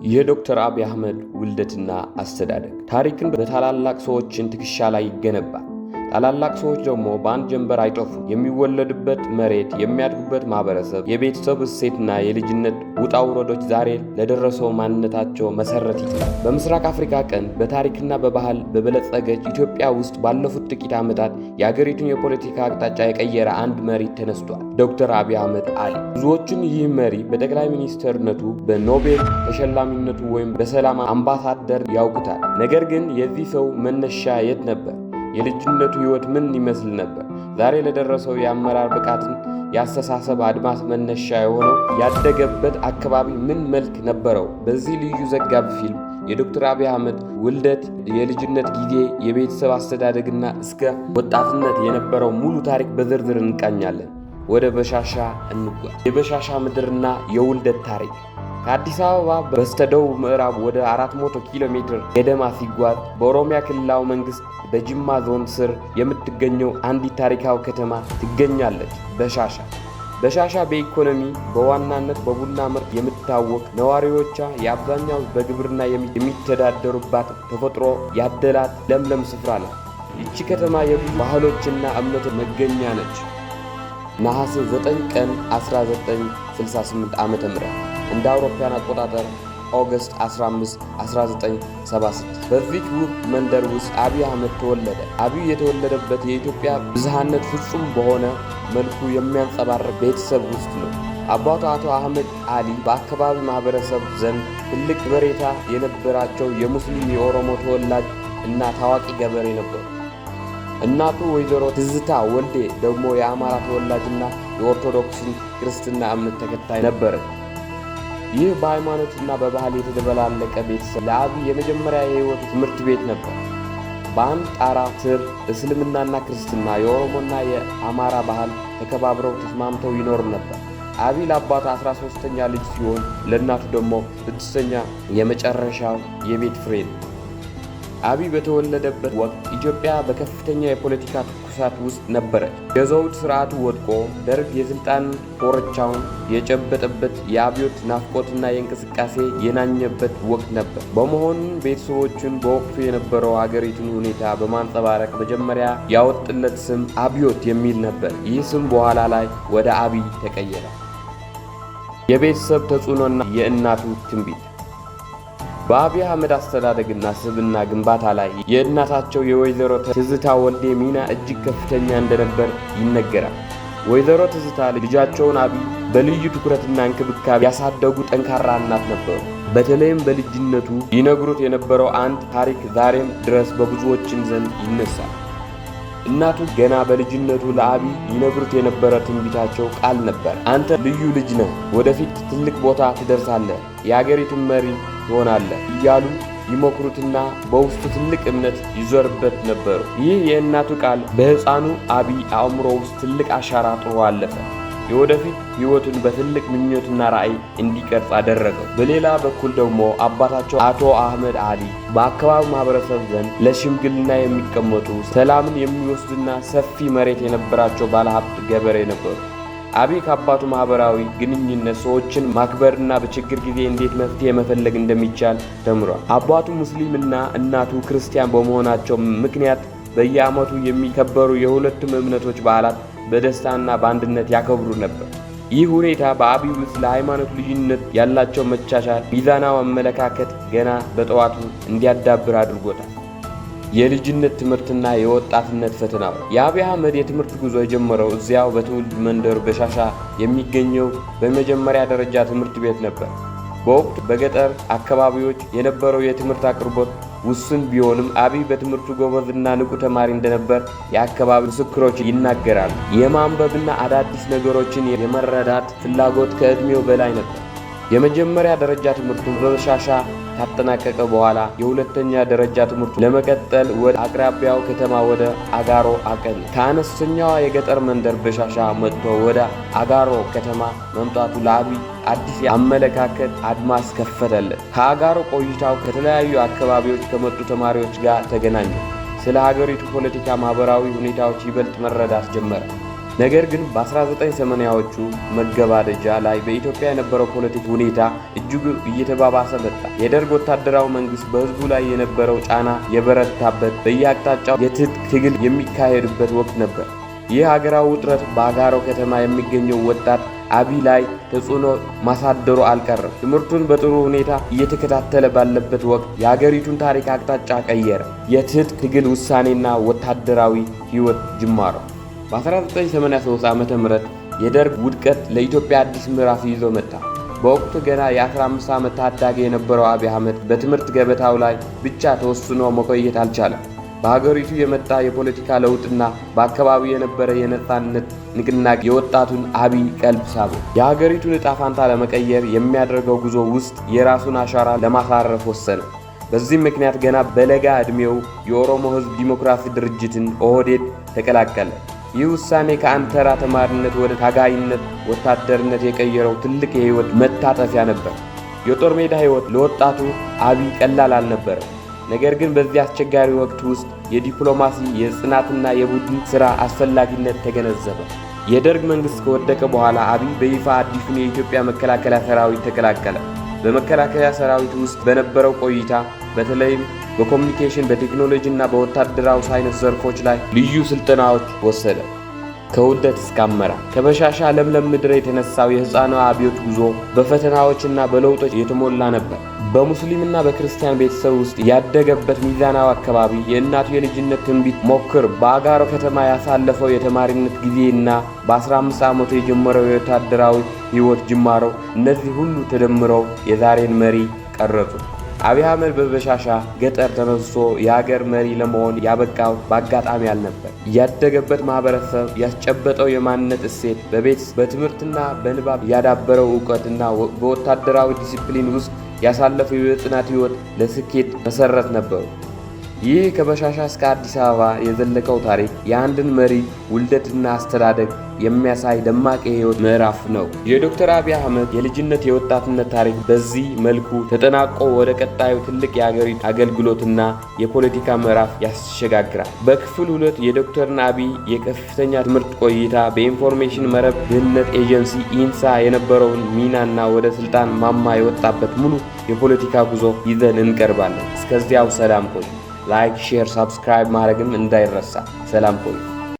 የዶክተር አብይ አህመድ ውልደትና አስተዳደግ ታሪክን በታላላቅ ሰዎችን ትከሻ ላይ ይገነባል። ታላላቅ ሰዎች ደግሞ በአንድ ጀንበር አይጠፉም። የሚወለዱበት መሬት፣ የሚያድጉበት ማህበረሰብ፣ የቤተሰብ እሴትና የልጅነት ውጣ ውረዶች ዛሬ ለደረሰው ማንነታቸው መሰረት ይጥላል። በምስራቅ አፍሪካ ቀንድ በታሪክና በባህል በበለጸገች ኢትዮጵያ ውስጥ ባለፉት ጥቂት ዓመታት የአገሪቱን የፖለቲካ አቅጣጫ የቀየረ አንድ መሪ ተነስቷል። ዶክተር አብይ አህመድ አሊ። ብዙዎችን ይህ መሪ በጠቅላይ ሚኒስትርነቱ፣ በኖቤል ተሸላሚነቱ ወይም በሰላም አምባሳደር ያውቁታል። ነገር ግን የዚህ ሰው መነሻ የት ነበር? የልጅነቱ ህይወት ምን ይመስል ነበር? ዛሬ ለደረሰው የአመራር ብቃትን የአስተሳሰብ አድማስ መነሻ የሆነው ያደገበት አካባቢ ምን መልክ ነበረው? በዚህ ልዩ ዘጋቢ ፊልም የዶክተር አብይ አህመድ ውልደት፣ የልጅነት ጊዜ፣ የቤተሰብ አስተዳደግና እስከ ወጣትነት የነበረው ሙሉ ታሪክ በዝርዝር እንቃኛለን። ወደ በሻሻ እንጓዝ። የበሻሻ ምድርና የውልደት ታሪክ ከአዲስ አበባ በስተደቡብ ምዕራብ ወደ 400 ኪሎ ሜትር ገደማ ሲጓዝ በኦሮሚያ ክልላዊ መንግስት በጅማ ዞን ስር የምትገኘው አንዲት ታሪካዊ ከተማ ትገኛለች። በሻሻ በኢኮኖሚ በዋናነት በቡና ምርት የምትታወቅ፣ ነዋሪዎቿ የአብዛኛው በግብርና የሚተዳደሩባት ተፈጥሮ ያደላት ለምለም ስፍራ ናት። ይቺ ከተማ የብዙ ባህሎችና እምነቶች መገኛ ነች። ነሐሴ 9 ቀን 1968 ዓ.ም እንደ አውሮፓውያን አቆጣጠር ኦገስት 15 1976 በዚህ ውብ መንደር ውስጥ አብይ አህመድ ተወለደ። አብይ የተወለደበት የኢትዮጵያ ብዝሃነት ፍጹም በሆነ መልኩ የሚያንጸባርቅ ቤተሰብ ውስጥ ነው። አባቱ አቶ አህመድ አሊ በአካባቢ ማህበረሰብ ዘንድ ትልቅ በሬታ የነበራቸው የሙስሊም የኦሮሞ ተወላጅ እና ታዋቂ ገበሬ ነበሩ። እናቱ ወይዘሮ ትዝታ ወልዴ ደግሞ የአማራ ተወላጅና የኦርቶዶክስን ክርስትና እምነት ተከታይ ነበረች። ይህ በሃይማኖትና በባህል የተደበላለቀ ቤተሰብ ለአብይ የመጀመሪያ የህይወቱ ትምህርት ቤት ነበር። በአንድ ጣራ ስር እስልምናና ክርስትና፣ የኦሮሞና የአማራ ባህል ተከባብረው ተስማምተው ይኖሩ ነበር። አብይ ለአባቱ 13ኛ ልጅ ሲሆን ለእናቱ ደግሞ 6ኛ የመጨረሻው የቤት ፍሬ ነው። አብይ በተወለደበት ወቅት ኢትዮጵያ በከፍተኛ የፖለቲካ ትኩሳት ውስጥ ነበረች። የዘውድ ስርዓቱ ወድቆ ደርግ የስልጣን ኮርቻውን የጨበጠበት፣ የአብዮት ናፍቆትና የእንቅስቃሴ የናኘበት ወቅት ነበር። በመሆኑም ቤተሰቦቹን በወቅቱ የነበረው አገሪቱን ሁኔታ በማንጸባረቅ መጀመሪያ ያወጥለት ስም አብዮት የሚል ነበር። ይህ ስም በኋላ ላይ ወደ አብይ ተቀየረ። የቤተሰብ ተጽዕኖና የእናቱ ትንቢት በአብይ አህመድ አስተዳደግና ስብዕና ግንባታ ላይ የእናታቸው የወይዘሮ ትዝታ ወልዴ ሚና እጅግ ከፍተኛ እንደነበር ይነገራል። ወይዘሮ ትዝታ ልጃቸውን አብይ በልዩ ትኩረትና እንክብካቤ ያሳደጉ ጠንካራ እናት ነበሩ። በተለይም በልጅነቱ ይነግሩት የነበረው አንድ ታሪክ ዛሬም ድረስ በብዙዎችን ዘንድ ይነሳል። እናቱ ገና በልጅነቱ ለአብይ ይነግሩት የነበረ ትንቢታቸው ቃል ነበር። አንተ ልዩ ልጅ ነህ፣ ወደፊት ትልቅ ቦታ ትደርሳለህ፣ የአገሪቱን መሪ ትሆናለህ እያሉ ይመክሩትና በውስጡ ትልቅ እምነት ይዞርበት ነበሩ። ይህ የእናቱ ቃል በሕፃኑ አብይ አእምሮ ውስጥ ትልቅ አሻራ ጥሎ አለፈ። የወደፊት ሕይወቱን በትልቅ ምኞትና ራዕይ እንዲቀርጽ አደረገው። በሌላ በኩል ደግሞ አባታቸው አቶ አህመድ አሊ በአካባቢው ማህበረሰብ ዘንድ ለሽምግልና የሚቀመጡ፣ ሰላምን የሚወስዱና ሰፊ መሬት የነበራቸው ባለሀብት ገበሬ ነበሩ። አብይ ከአባቱ ማህበራዊ ግንኙነት፣ ሰዎችን ማክበርና በችግር ጊዜ እንዴት መፍትሄ መፈለግ እንደሚቻል ተምሯል። አባቱ ሙስሊምና እናቱ ክርስቲያን በመሆናቸው ምክንያት በየዓመቱ የሚከበሩ የሁለቱም እምነቶች በዓላት በደስታና በአንድነት ያከብሩ ነበር። ይህ ሁኔታ በአብይ ውስጥ ለሃይማኖት ልዩነት ያላቸው መቻቻል፣ ሚዛናዊ አመለካከት ገና በጠዋቱ እንዲያዳብር አድርጎታል። የልጅነት ትምህርትና የወጣትነት ፈተናው የአብይ አህመድ የትምህርት ጉዞ የጀመረው እዚያው በትውልድ መንደር በሻሻ የሚገኘው በመጀመሪያ ደረጃ ትምህርት ቤት ነበር። በወቅቱ በገጠር አካባቢዎች የነበረው የትምህርት አቅርቦት ውስን ቢሆንም አብይ በትምህርቱ ጎበዝና ንቁ ተማሪ እንደነበር የአካባቢ ምስክሮች ይናገራሉ። የማንበብና አዳዲስ ነገሮችን የመረዳት ፍላጎት ከዕድሜው በላይ ነበር። የመጀመሪያ ደረጃ ትምህርቱን በበሻሻ ካጠናቀቀ በኋላ የሁለተኛ ደረጃ ትምህርቱ ለመቀጠል ወደ አቅራቢያው ከተማ ወደ አጋሮ አቀነ። ከአነስተኛዋ የገጠር መንደር በሻሻ መጥቶ ወደ አጋሮ ከተማ መምጣቱ ለአብይ አዲስ የአመለካከት አድማስ ከፈተለት። ከአጋሮ ቆይታው ከተለያዩ አካባቢዎች ከመጡ ተማሪዎች ጋር ተገናኘ። ስለ ሀገሪቱ ፖለቲካ፣ ማህበራዊ ሁኔታዎች ይበልጥ መረዳት ጀመረ። ነገር ግን በ1980ዎቹ መገባደጃ ላይ በኢትዮጵያ የነበረው ፖለቲካ ሁኔታ እጅግ እየተባባሰ መጣ። የደርግ ወታደራዊ መንግስት በህዝቡ ላይ የነበረው ጫና የበረታበት፣ በየአቅጣጫው የትጥቅ ትግል የሚካሄድበት ወቅት ነበር። ይህ ሀገራዊ ውጥረት በአጋሮ ከተማ የሚገኘው ወጣት አብይ ላይ ተጽዕኖ ማሳደሩ አልቀረም። ትምህርቱን በጥሩ ሁኔታ እየተከታተለ ባለበት ወቅት የሀገሪቱን ታሪክ አቅጣጫ ቀየረ። የትጥቅ ትግል ውሳኔና ወታደራዊ ህይወት ጅማሮ። በ1983 ዓ.ም የደርግ ውድቀት ለኢትዮጵያ አዲስ ምዕራፍ ይዞ መጣ። በወቅቱ ገና የ15 ዓመት ታዳጊ የነበረው አብይ አህመድ በትምህርት ገበታው ላይ ብቻ ተወስኖ መቆየት አልቻለም። በሀገሪቱ የመጣ የፖለቲካ ለውጥና በአካባቢው የነበረ የነጻነት ንቅናቄ የወጣቱን አብይ ቀልብ ሳበ። የሀገሪቱን ዕጣ ፋንታ ለመቀየር የሚያደርገው ጉዞ ውስጥ የራሱን አሻራ ለማሳረፍ ወሰነ። በዚህም ምክንያት ገና በለጋ ዕድሜው የኦሮሞ ሕዝብ ዲሞክራሲ ድርጅትን ኦህዴድ ተቀላቀለ። ይህ ውሳኔ ከአንድ ተራ ተማሪነት ወደ ታጋይነት፣ ወታደርነት የቀየረው ትልቅ የህይወት መታጠፊያ ነበር። የጦር ሜዳ ህይወት ለወጣቱ አብይ ቀላል አልነበረም። ነገር ግን በዚህ አስቸጋሪ ወቅት ውስጥ የዲፕሎማሲ የጽናትና የቡድን ሥራ አስፈላጊነት ተገነዘበ። የደርግ መንግሥት ከወደቀ በኋላ አብይ በይፋ አዲሱን የኢትዮጵያ መከላከያ ሰራዊት ተቀላቀለ። በመከላከያ ሰራዊት ውስጥ በነበረው ቆይታ በተለይም በኮሚኒኬሽን፣ በቴክኖሎጂ እና በወታደራዊ ሳይንስ ዘርፎች ላይ ልዩ ስልጠናዎች ወሰደ። ከውልደት እስከ አመራር። ከበሻሻ ለምለም ምድር የተነሳው የሕፃኗ አብዮት ጉዞ በፈተናዎችና በለውጦች የተሞላ ነበር። በሙስሊምና በክርስቲያን ቤተሰብ ውስጥ ያደገበት ሚዛናዊ አካባቢ የእናቱ የልጅነት ትንቢት ሞክር በአጋሮ ከተማ ያሳለፈው የተማሪነት ጊዜና በ15 ዓመቱ የጀመረው የወታደራዊ ሕይወት ጅማሮ፣ እነዚህ ሁሉ ተደምረው የዛሬን መሪ ቀረጹ። አብይ አህመድ በበሻሻ ገጠር ተነስቶ የሀገር መሪ ለመሆን ያበቃው በአጋጣሚ አልነበር። ያደገበት ማህበረሰብ ያስጨበጠው የማንነት እሴት፣ በትምህርትና በንባብ ያዳበረው ዕውቀትና በወታደራዊ ዲሲፕሊን ውስጥ ያሳለፈው የጽናት ሕይወት ለስኬት መሰረት ነበሩ። ይህ ከበሻሻ እስከ አዲስ አበባ የዘለቀው ታሪክ የአንድን መሪ ውልደትና አስተዳደግ የሚያሳይ ደማቅ የህይወት ምዕራፍ ነው። የዶክተር አብይ አህመድ የልጅነት የወጣትነት ታሪክ በዚህ መልኩ ተጠናቆ ወደ ቀጣዩ ትልቅ የሀገሪቱ አገልግሎትና የፖለቲካ ምዕራፍ ያሸጋግራል። በክፍል 2 የዶክተር አብይ የከፍተኛ ትምህርት ቆይታ፣ በኢንፎርሜሽን መረብ ደህንነት ኤጀንሲ ኢንሳ የነበረውን ሚናና ወደ ስልጣን ማማ የወጣበት ሙሉ የፖለቲካ ጉዞ ይዘን እንቀርባለን። እስከዚያው ሰላም ቆዩ። ላይክ፣ ሼር፣ ሰብስክራይብ ማድረግም እንዳይረሳ። ሰላም ቆዩ።